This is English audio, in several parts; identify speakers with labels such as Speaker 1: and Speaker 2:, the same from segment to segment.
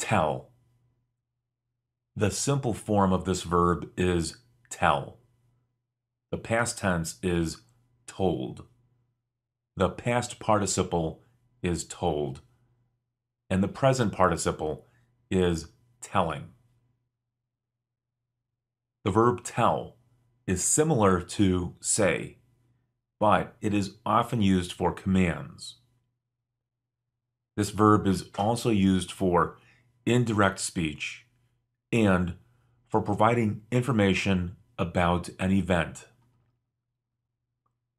Speaker 1: Tell. The simple form of this verb is tell. The past tense is told. The past participle is told. And the present participle is telling. The verb tell is similar to say, but it is often used for commands. This verb is also used for indirect speech and for providing information about an event.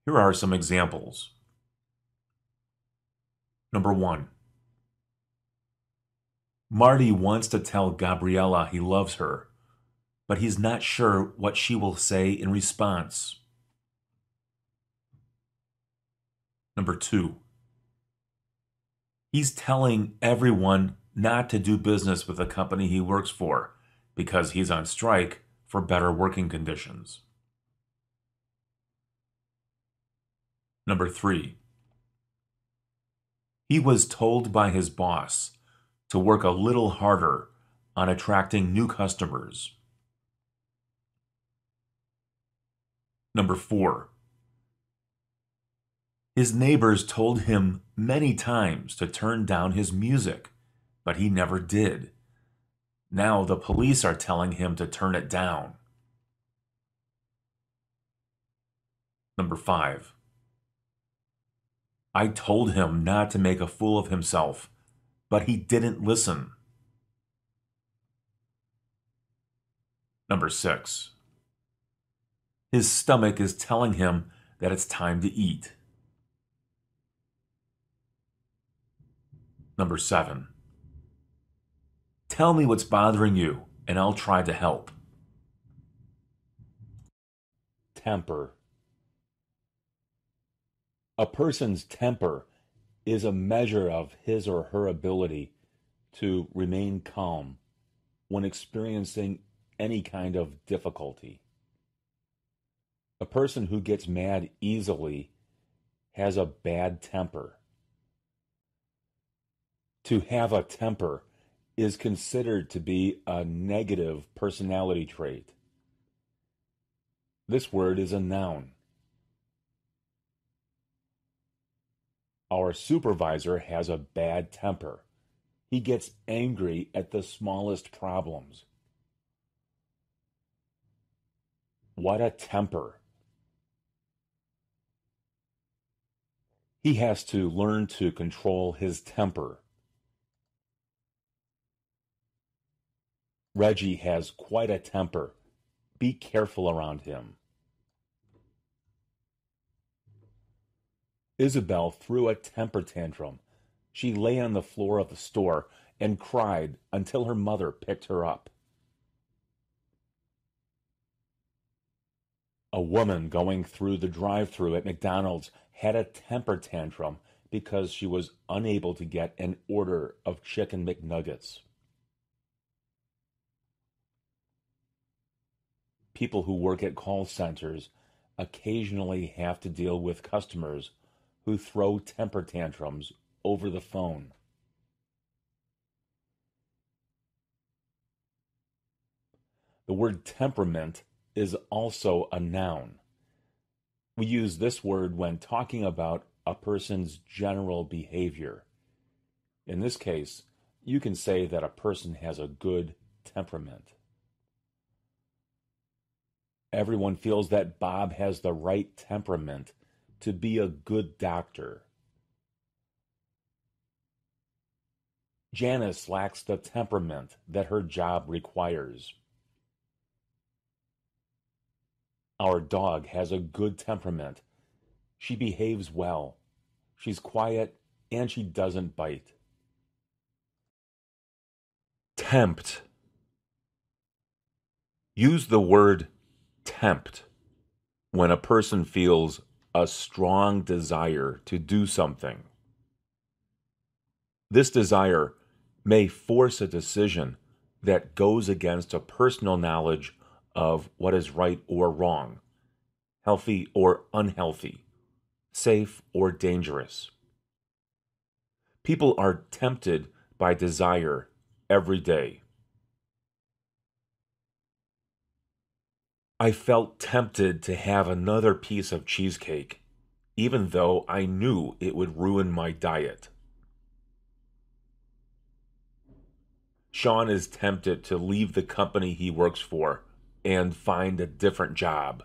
Speaker 1: Here are some examples. Number 1. Marty wants to tell Gabriella he loves her, but he's not sure what she will say in response. Number 2. He's telling everyone not to do business with the company he works for because he's on strike for better working conditions. Number 3. He was told by his boss to work a little harder on attracting new customers. Number 4. His neighbors told him many times to turn down his music, but he never did. Now the police are telling him to turn it down. Number 5. I told him not to make a fool of himself, but he didn't listen. Number 6. His stomach is telling him that it's time to eat. Number 7. Tell me what's bothering you, and I'll try to help. Temper. A person's temper is a measure of his or her ability to remain calm when experiencing any kind of difficulty. A person who gets mad easily has a bad temper. To have a temper is considered to be a negative personality trait. This word is a noun. Our supervisor has a bad temper. He gets angry at the smallest problems. What a temper. He has to learn to control his temper. Reggie has quite a temper. Be careful around him. Isabel threw a temper tantrum. She lay on the floor of the store and cried until her mother picked her up. A woman going through the drive-thru at McDonald's had a temper tantrum because she was unable to get an order of chicken McNuggets. People who work at call centers occasionally have to deal with customers who throw temper tantrums over the phone. The word temperament is also a noun. We use this word when talking about a person's general behavior. In this case, you can say that a person has a good temperament. Everyone feels that Bob has the right temperament to be a good doctor. Janice lacks the temperament that her job requires. Our dog has a good temperament. She behaves well. She's quiet and she doesn't bite. Tempt. Use the word tempt when a person feels a strong desire to do something. This desire may force a decision that goes against a personal knowledge of what is right or wrong, healthy or unhealthy, safe or dangerous. People are tempted by desire every day. I felt tempted to have another piece of cheesecake, even though I knew it would ruin my diet. Sean is tempted to leave the company he works for and find a different job.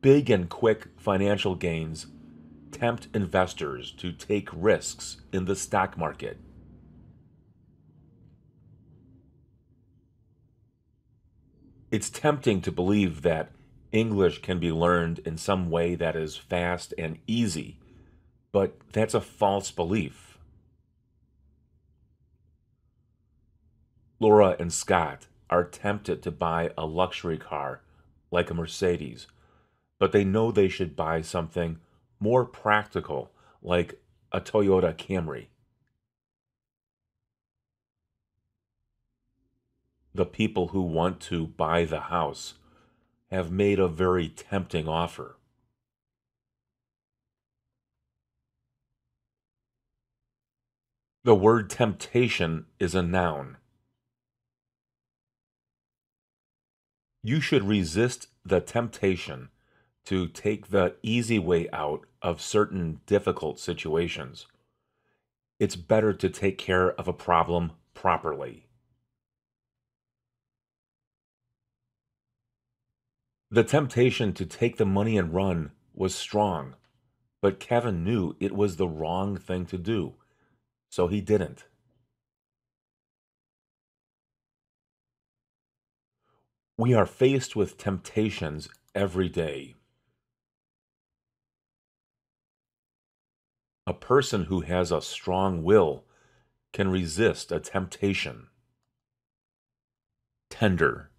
Speaker 1: Big and quick financial gains tempt investors to take risks in the stock market. It's tempting to believe that English can be learned in some way that is fast and easy, but that's a false belief. Laura and Scott are tempted to buy a luxury car like a Mercedes, but they know they should buy something more practical like a Toyota Camry. The people who want to buy the house have made a very tempting offer. The word temptation is a noun. You should resist the temptation to take the easy way out of certain difficult situations. It's better to take care of a problem properly. The temptation to take the money and run was strong, but Kevin knew it was the wrong thing to do, so he didn't. We are faced with temptations every day. A person who has a strong will can resist a temptation. Tender.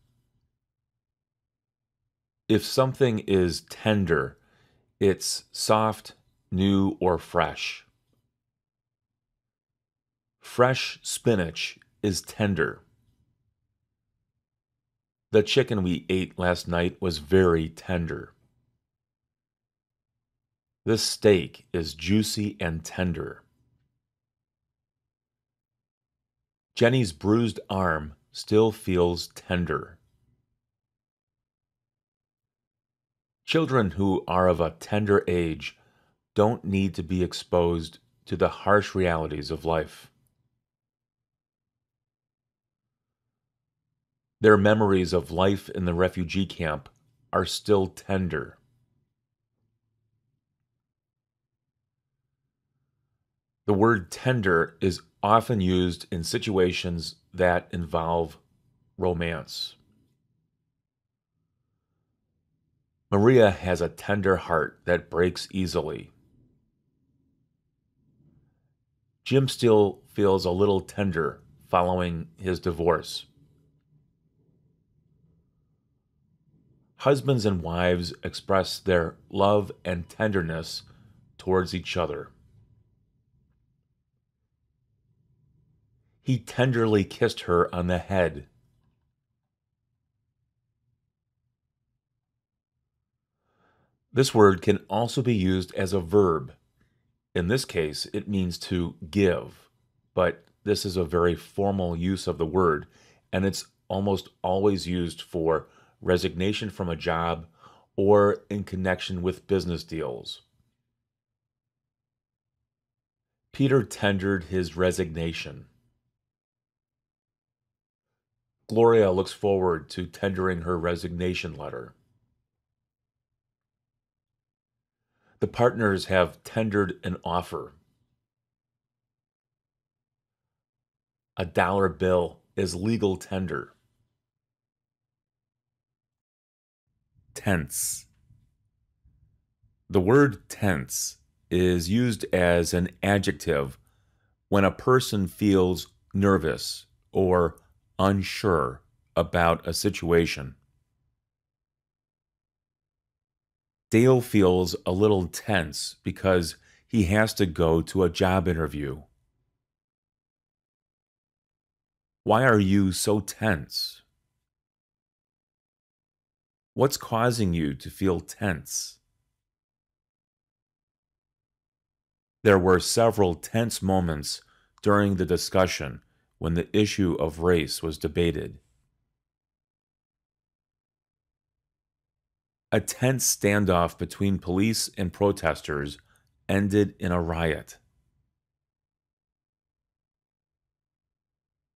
Speaker 1: If something is tender, it's soft, new, or fresh. Fresh spinach is tender. The chicken we ate last night was very tender. This steak is juicy and tender. Jenny's bruised arm still feels tender. Children who are of a tender age don't need to be exposed to the harsh realities of life. Their memories of life in the refugee camp are still tender. The word tender is often used in situations that involve romance. Maria has a tender heart that breaks easily. Jim still feels a little tender following his divorce. Husbands and wives express their love and tenderness towards each other. He tenderly kissed her on the head. This word can also be used as a verb. In this case, it means to give, but this is a very formal use of the word, and it's almost always used for resignation from a job or in connection with business deals. Peter tendered his resignation. Gloria looks forward to tendering her resignation letter. The partners have tendered an offer. A dollar bill is legal tender. Tense. The word tense is used as an adjective when a person feels nervous or unsure about a situation. Dale feels a little tense because he has to go to a job interview. Why are you so tense? What's causing you to feel tense? There were several tense moments during the discussion when the issue of race was debated. A tense standoff between police and protesters ended in a riot.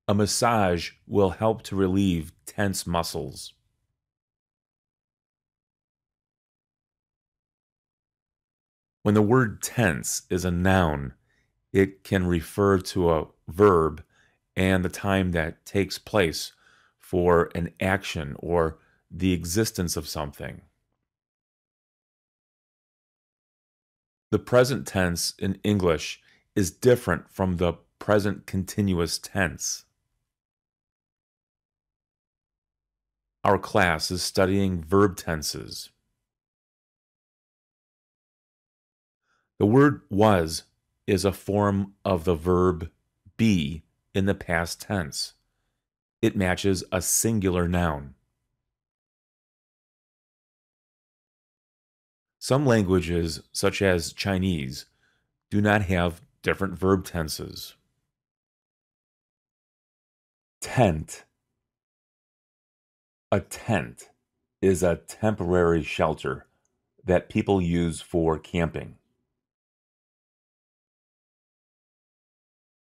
Speaker 1: A massage will help to relieve tense muscles. When the word tense is a noun, it can refer to a verb and the time that takes place for an action or the existence of something. The present tense in English is different from the present continuous tense. Our class is studying verb tenses. The word was is a form of the verb be in the past tense. It matches a singular noun. Some languages, such as Chinese, do not have different verb tenses. Tent. A tent is a temporary shelter that people use for camping.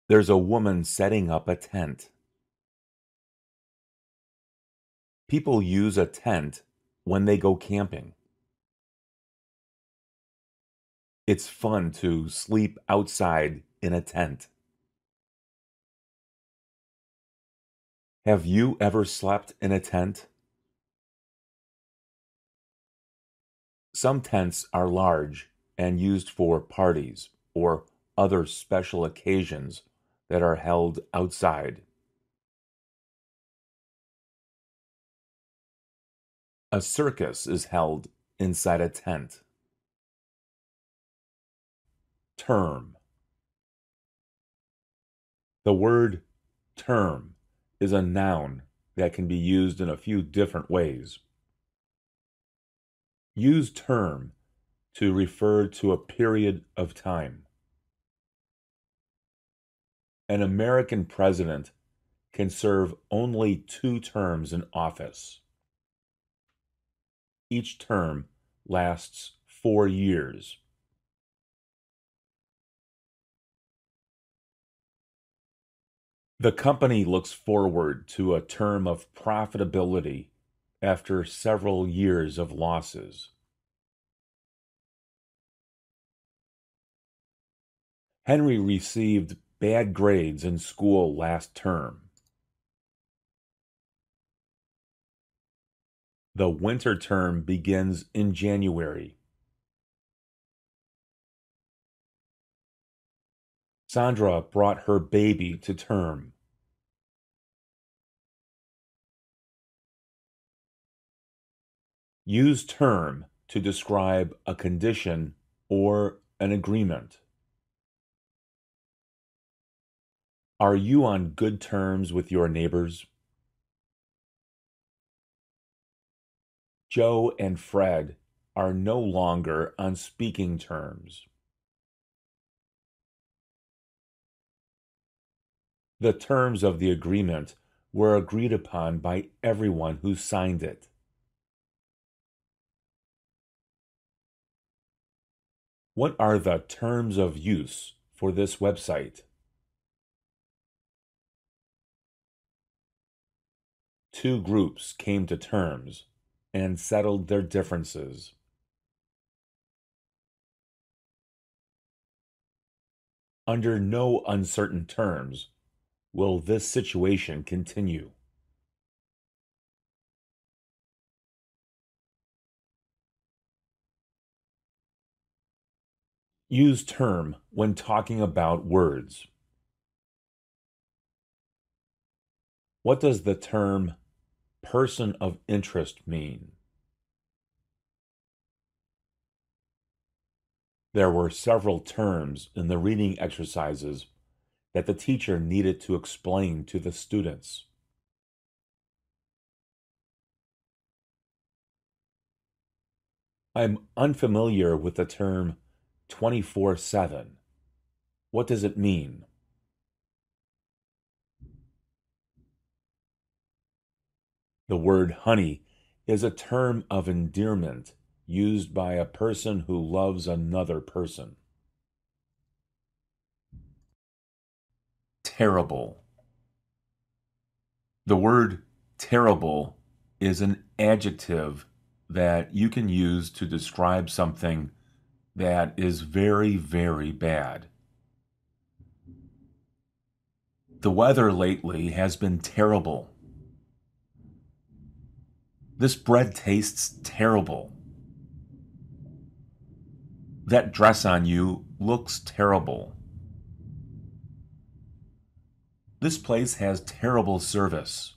Speaker 1: There's a woman setting up a tent. People use a tent when they go camping. It's fun to sleep outside in a tent. Have you ever slept in a tent? Some tents are large and used for parties or other special occasions that are held outside. A circus is held inside a tent. Term. The word term is a noun that can be used in a few different ways. Use term to refer to a period of time. An American president can serve only 2 terms in office. Each term lasts 4 years. The company looks forward to a term of profitability after several years of losses. Henry received bad grades in school last term. The winter term begins in January. Sandra brought her baby to term. Use term to describe a condition or an agreement. Are you on good terms with your neighbors? Joe and Fred are no longer on speaking terms. The terms of the agreement were agreed upon by everyone who signed it. What are the terms of use for this website? 2 groups came to terms and settled their differences. Under no uncertain terms will this situation continue. Use term when talking about words. What does the term person of interest mean? There were several terms in the reading exercises that the teacher needed to explain to the students. I'm unfamiliar with the term 24/7. What does it mean? The word honey is a term of endearment used by a person who loves another person. Terrible. The word terrible is an adjective that you can use to describe something that is very, very bad. The weather lately has been terrible. This bread tastes terrible. That dress on you looks terrible. This place has terrible service.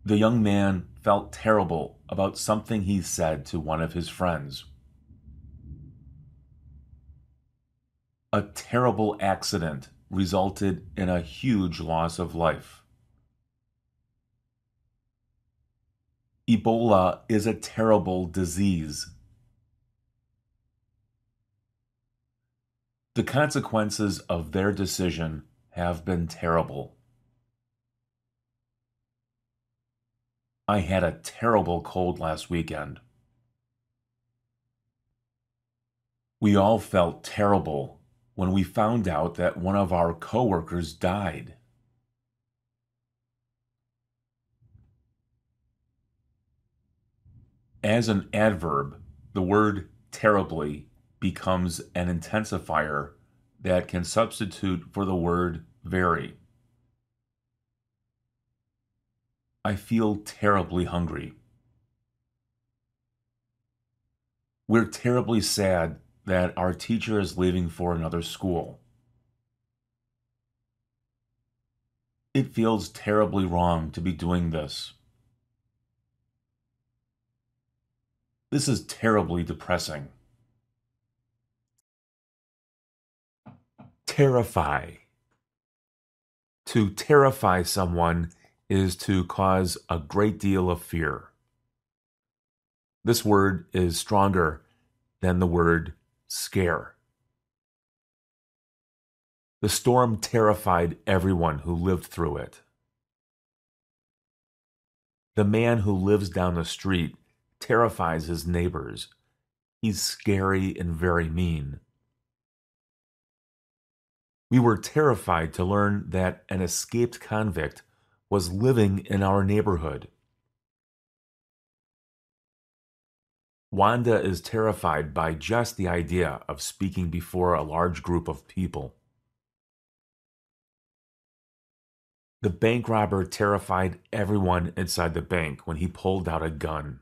Speaker 1: The young man felt terrible about something he said to one of his friends. A terrible accident resulted in a huge loss of life. Ebola is a terrible disease. The consequences of their decision have been terrible. I had a terrible cold last weekend. We all felt terrible when we found out that one of our coworkers died. As an adverb, the word terribly becomes an intensifier that can substitute for the word very. I feel terribly hungry. We're terribly sad that our teacher is leaving for another school. It feels terribly wrong to be doing this. This is terribly depressing. Terrify. To terrify someone is to cause a great deal of fear. This word is stronger than the word scare. The storm terrified everyone who lived through it. The man who lives down the street terrifies his neighbors. He's scary and very mean. We were terrified to learn that an escaped convict was living in our neighborhood. Wanda is terrified by just the idea of speaking before a large group of people. The bank robber terrified everyone inside the bank when he pulled out a gun.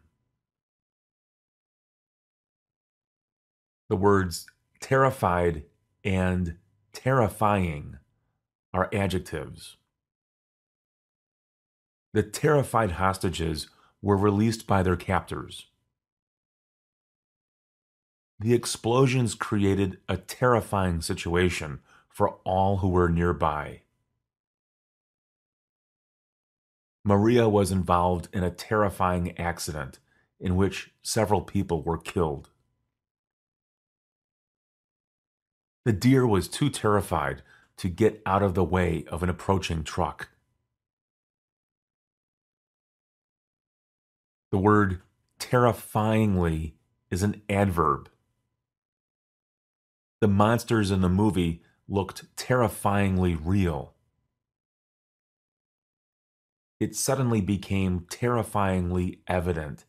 Speaker 1: The words terrified and terrifying are adjectives. The terrified hostages were released by their captors. The explosions created a terrifying situation for all who were nearby. Maria was involved in a terrifying accident in which several people were killed. The deer was too terrified to get out of the way of an approaching truck. The word terrifyingly is an adverb. The monsters in the movie looked terrifyingly real. It suddenly became terrifyingly evident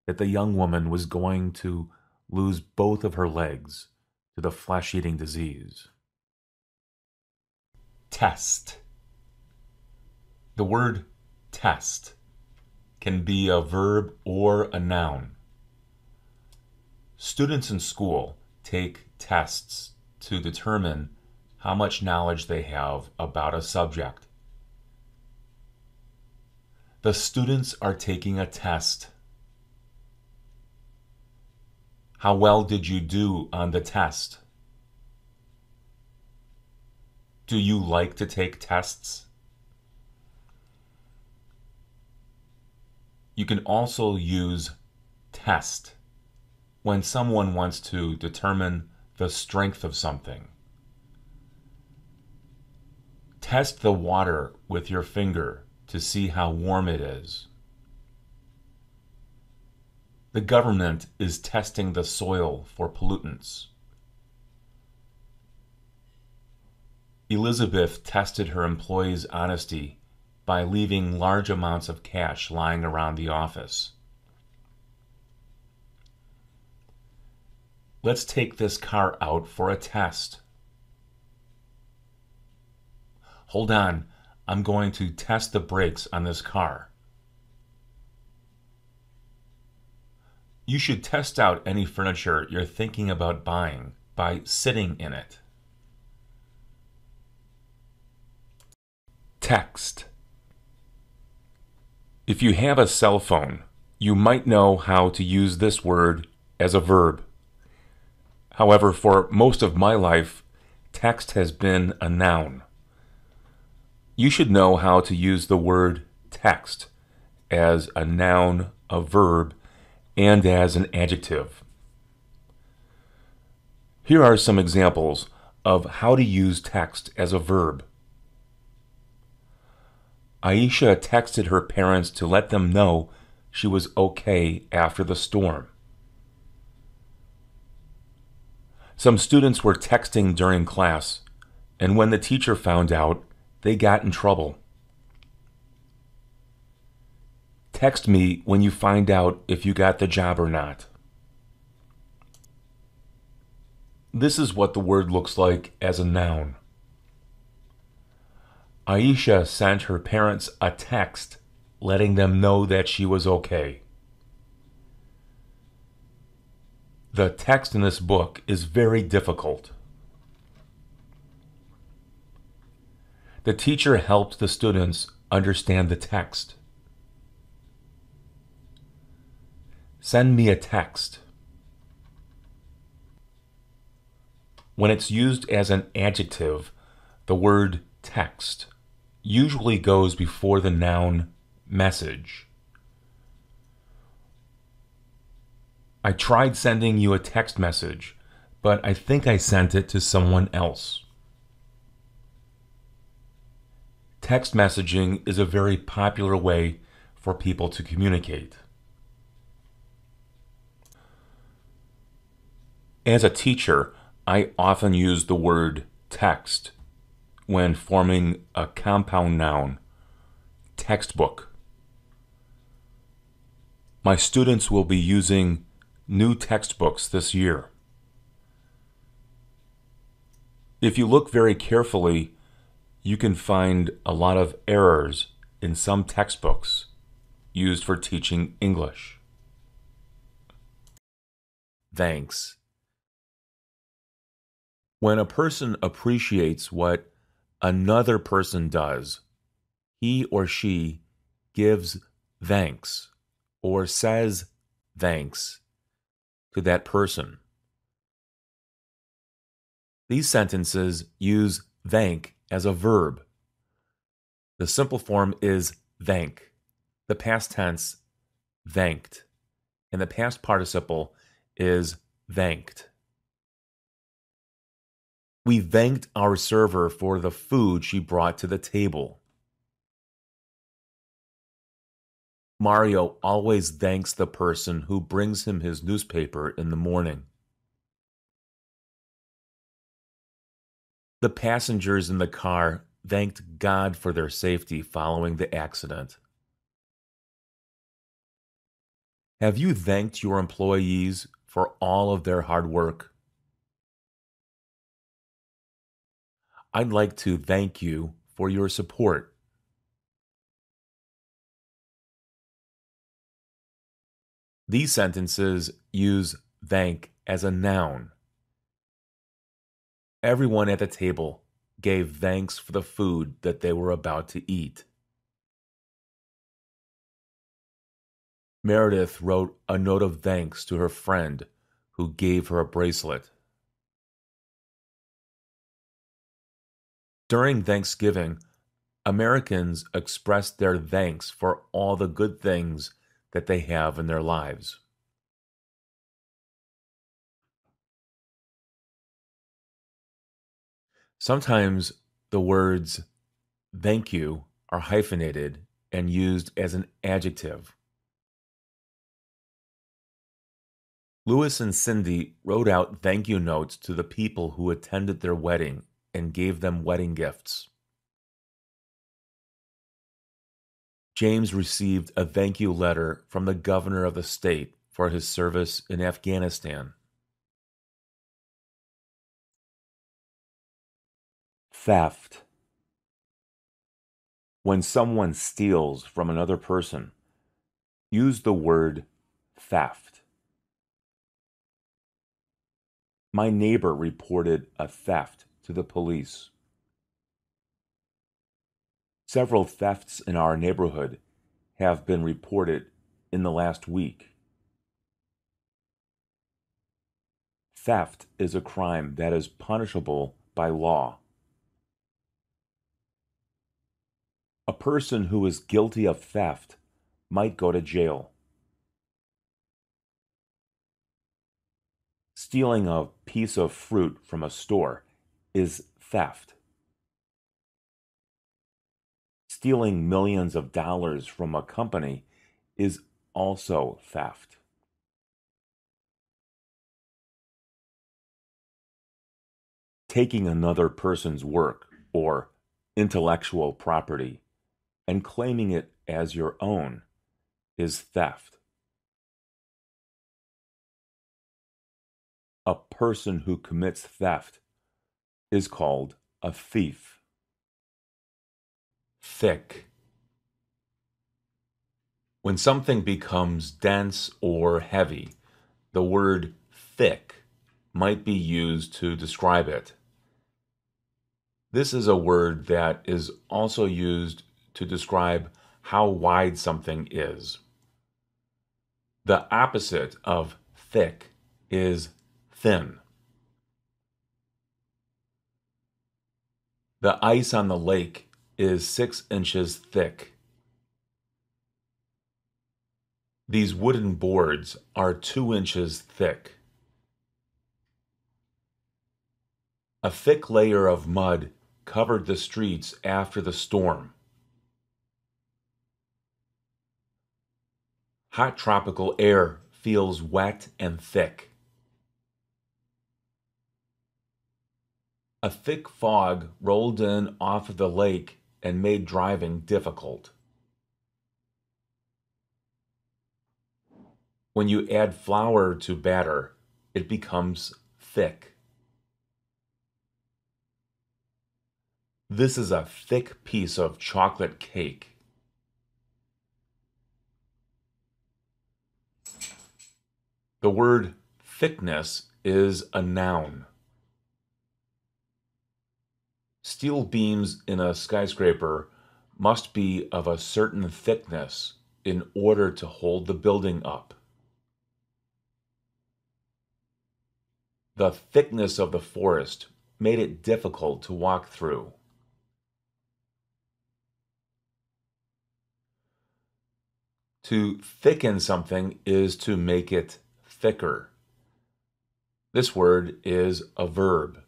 Speaker 1: that the young woman was going to lose both of her legs to the flesh-eating disease. Test. The word test can be a verb or a noun. Students in school take tests to determine how much knowledge they have about a subject. The students are taking a test. How well did you do on the test? Do you like to take tests? You can also use test when someone wants to determine the strength of something. Test the water with your finger to see how warm it is. The government is testing the soil for pollutants. Elizabeth tested her employees' honesty by leaving large amounts of cash lying around the office. Let's take this car out for a test. Hold on, I'm going to test the brakes on this car. You should test out any furniture you're thinking about buying by sitting in it. Text. If you have a cell phone, you might know how to use this word as a verb. However, for most of my life, text has been a noun. You should know how to use the word text as a noun, a verb, and as an adjective. Here are some examples of how to use text as a verb. Aisha texted her parents to let them know she was okay after the storm. Some students were texting during class, and when the teacher found out, they got in trouble. Text me when you find out if you got the job or not. This is what the word looks like as a noun. Aisha sent her parents a text letting them know that she was okay. The text in this book is very difficult. The teacher helped the students understand the text. Send me a text. When it's used as an adjective, the word text usually goes before the noun message. I tried sending you a text message, but I think I sent it to someone else. Text messaging is a very popular way for people to communicate. As a teacher, I often use the word text when forming a compound noun, textbook. My students will be using new textbooks this year. If you look very carefully, you can find a lot of errors in some textbooks used for teaching English. Thanks. When a person appreciates what another person does, he or she gives thanks or says thanks to that person. These sentences use thank as a verb. The simple form is thank. The past tense, thanked. And the past participle is thanked. We thanked our server for the food she brought to the table. Mario always thanks the person who brings him his newspaper in the morning. The passengers in the car thanked God for their safety following the accident. Have you thanked your employees for all of their hard work? I'd like to thank you for your support. These sentences use thank as a noun. Everyone at the table gave thanks for the food that they were about to eat. Meredith wrote a note of thanks to her friend who gave her a bracelet. During Thanksgiving, Americans expressed their thanks for all the good things that they have in their lives. Sometimes the words thank you are hyphenated and used as an adjective. Louis and Cindy wrote out thank you notes to the people who attended their wedding and gave them wedding gifts. James received a thank you letter from the governor of the state for his service in Afghanistan. Theft. When someone steals from another person, use the word theft. My neighbor reported a theft to the police. Several thefts in our neighborhood have been reported in the last week. Theft is a crime that is punishable by law. A person who is guilty of theft might go to jail. Stealing a piece of fruit from a store is theft. Stealing millions of dollars from a company is also theft. Taking another person's work or intellectual property and claiming it as your own is theft. A person who commits theft is called a thief. Thick. When something becomes dense or heavy, the word thick might be used to describe it. This is a word that is also used to describe how wide something is. The opposite of thick is thin. The ice on the lake is 6 inches thick. These wooden boards are 2 inches thick. A thick layer of mud covered the streets after the storm. Hot tropical air feels wet and thick. A thick fog rolled in off of the lake and made driving difficult. When you add flour to batter, it becomes thick. This is a thick piece of chocolate cake. The word thickness is a noun. Steel beams in a skyscraper must be of a certain thickness in order to hold the building up. The thickness of the forest made it difficult to walk through. To thicken something is to make it thicker. This word is a verb.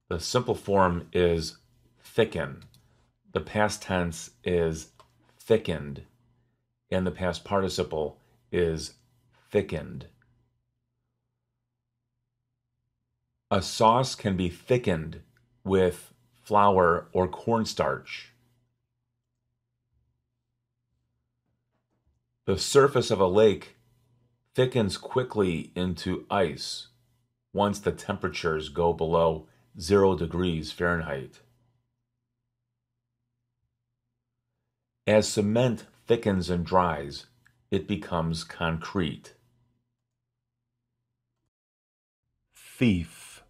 Speaker 1: The simple form is thicken. The past tense is thickened. And the past participle is thickened. A sauce can be thickened with flour or cornstarch. The surface of a lake thickens quickly into ice once the temperatures go below 0 degrees Fahrenheit. As cement thickens and dries, it becomes concrete. Thief.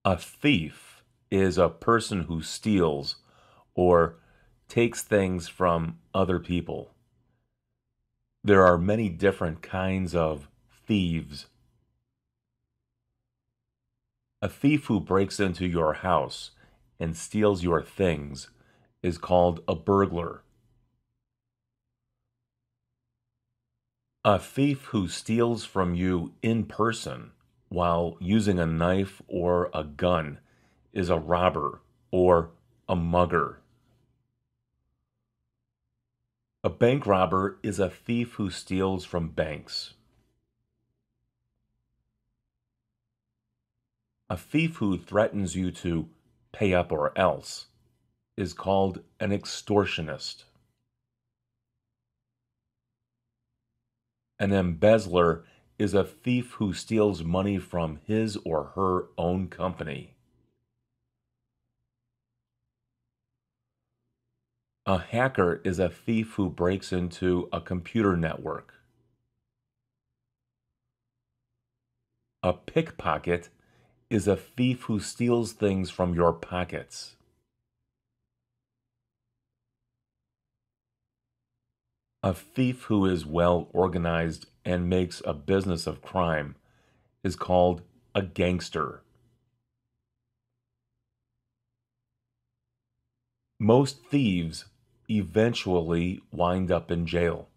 Speaker 1: A thief is a person who steals or takes things from other people. There are many different kinds of thieves. A thief who breaks into your house and steals your things is called a burglar. A thief who steals from you in person while using a knife or a gun is a robber or a mugger. A bank robber is a thief who steals from banks. A thief who threatens you to pay up or else is called an extortionist. An embezzler is a thief who steals money from his or her own company. A hacker is a thief who breaks into a computer network. A pickpocket is a thief who steals things from your pockets. A thief who is well organized and makes a business of crime is called a gangster. Most thieves eventually wind up in jail.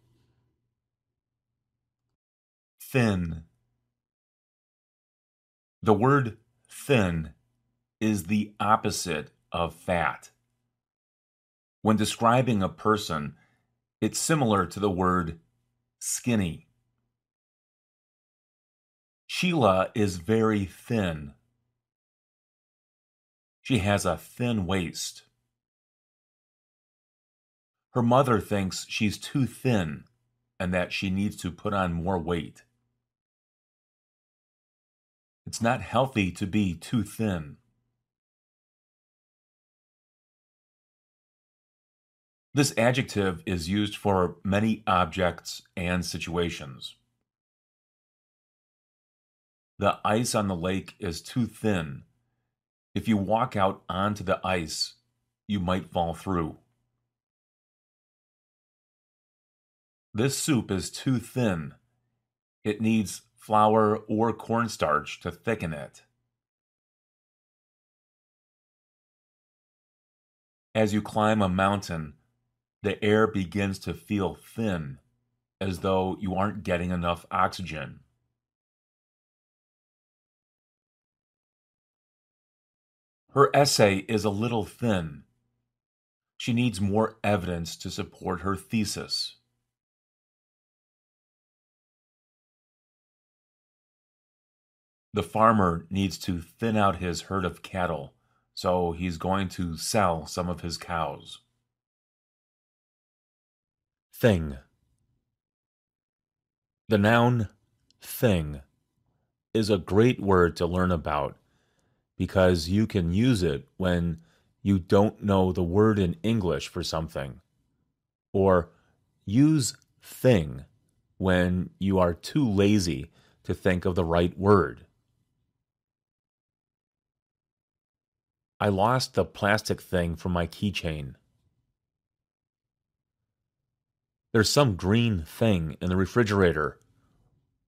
Speaker 1: Thin. The word thin is the opposite of fat. When describing a person, it's similar to the word skinny. Sheila is very thin. She has a thin waist. Her mother thinks she's too thin and that she needs to put on more weight. It's not healthy to be too thin. This adjective is used for many objects and situations. The ice on the lake is too thin. If you walk out onto the ice, you might fall through. This soup is too thin. It needs flour or cornstarch to thicken it. As you climb a mountain, the air begins to feel thin, as though you aren't getting enough oxygen. Her essay is a little thin. She needs more evidence to support her thesis. The farmer needs to thin out his herd of cattle, so he's going to sell some of his cows. Thing. The noun thing is a great word to learn about because you can use it when you don't know the word in English for something, or use thing when you are too lazy to think of the right word. I lost the plastic thing from my keychain. There's some green thing in the refrigerator.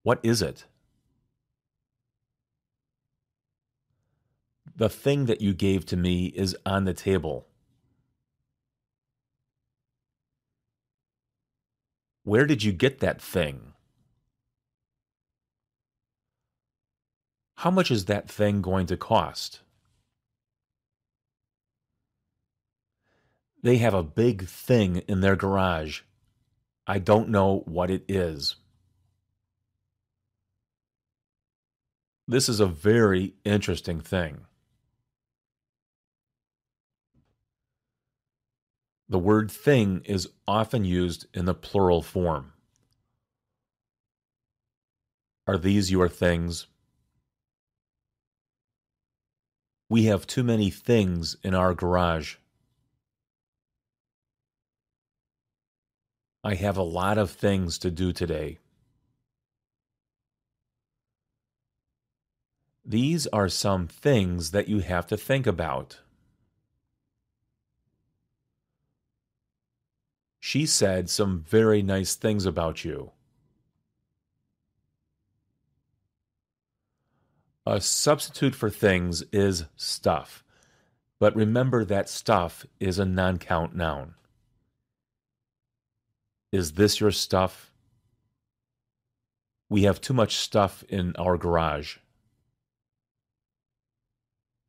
Speaker 1: What is it? The thing that you gave to me is on the table. Where did you get that thing? How much is that thing going to cost? They have a big thing in their garage. I don't know what it is. This is a very interesting thing. The word thing is often used in the plural form. Are these your things? We have too many things in our garage. I have a lot of things to do today. These are some things that you have to think about. She said some very nice things about you. A substitute for things is stuff, but remember that stuff is a non-count noun. Is this your stuff? We have too much stuff in our garage.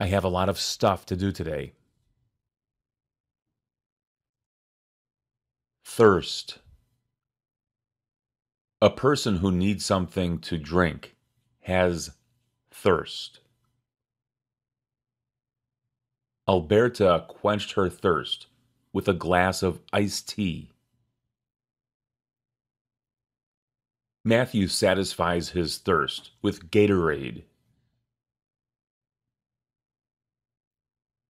Speaker 1: I have a lot of stuff to do today. Thirst. A person who needs something to drink has thirst. Alberta quenched her thirst with a glass of iced tea. Matthew satisfies his thirst with Gatorade.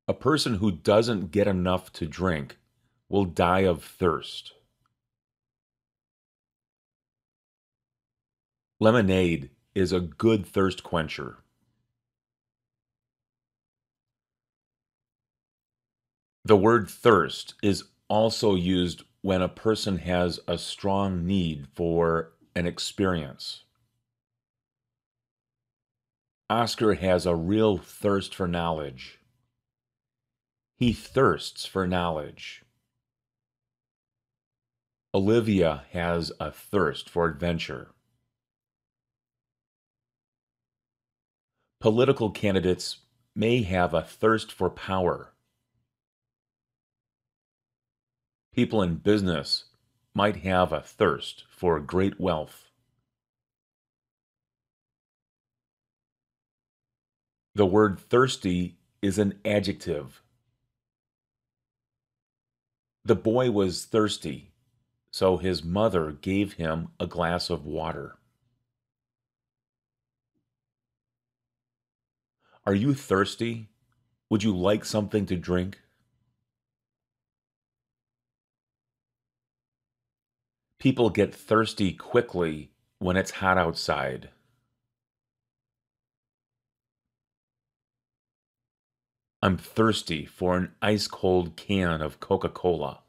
Speaker 1: A person who doesn't get enough to drink will die of thirst. Lemonade is a good thirst quencher. The word thirst is also used when a person has a strong need for an experience. Oscar has a real thirst for knowledge. He thirsts for knowledge. Olivia has a thirst for adventure. Political candidates may have a thirst for power. People in business might have a thirst for great wealth. The word thirsty is an adjective. The boy was thirsty, so his mother gave him a glass of water. Are you thirsty? Would you like something to drink? People get thirsty quickly when it's hot outside. I'm thirsty for an ice cold can of Coca-Cola.